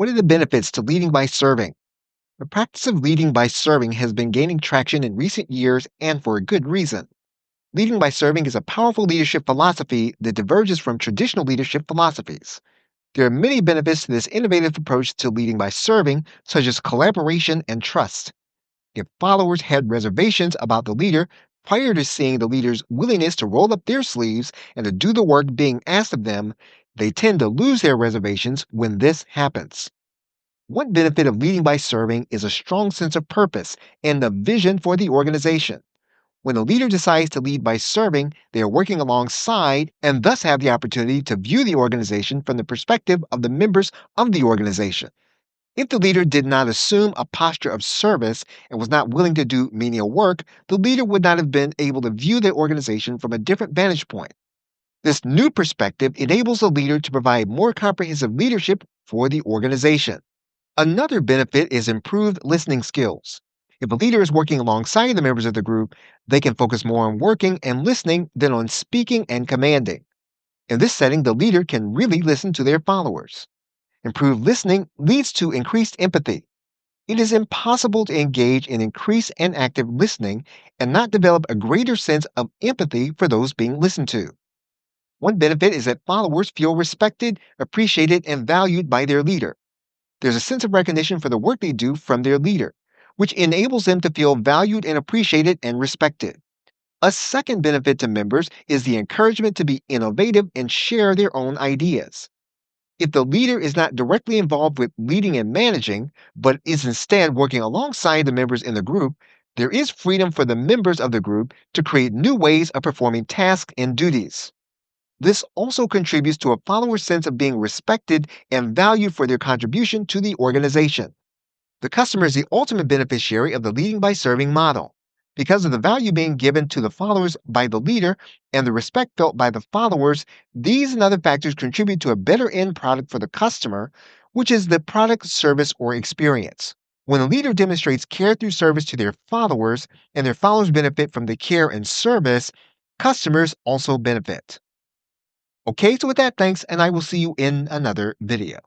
What are the benefits to leading by serving? The practice of leading by serving has been gaining traction in recent years and for a good reason. Leading by serving is a powerful leadership philosophy that diverges from traditional leadership philosophies. There are many benefits to this innovative approach to leading by serving, such as collaboration and trust. If followers had reservations about the leader prior to seeing the leader's willingness to roll up their sleeves and to do the work being asked of them, they tend to lose their reservations when this happens. One benefit of leading by serving is a strong sense of purpose and a vision for the organization. When a leader decides to lead by serving, they are working alongside and thus have the opportunity to view the organization from the perspective of the members of the organization. If the leader did not assume a posture of service and was not willing to do menial work, the leader would not have been able to view the organization from a different vantage point. This new perspective enables the leader to provide more comprehensive leadership for the organization. Another benefit is improved listening skills. If a leader is working alongside the members of the group, they can focus more on working and listening than on speaking and commanding. In this setting, the leader can really listen to their followers. Improved listening leads to increased empathy. It is impossible to engage in increased and active listening and not develop a greater sense of empathy for those being listened to. One benefit is that followers feel respected, appreciated, and valued by their leader. There's a sense of recognition for the work they do from their leader, which enables them to feel valued and appreciated and respected. A second benefit to members is the encouragement to be innovative and share their own ideas. If the leader is not directly involved with leading and managing, but is instead working alongside the members in the group, there is freedom for the members of the group to create new ways of performing tasks and duties. This also contributes to a follower's sense of being respected and valued for their contribution to the organization. The customer is the ultimate beneficiary of the leading by serving model. Because of the value being given to the followers by the leader and the respect felt by the followers, these and other factors contribute to a better end product for the customer, which is the product, service, or experience. When a leader demonstrates care through service to their followers and their followers benefit from the care and service, customers also benefit. Okay, so with that, thanks, and I will see you in another video.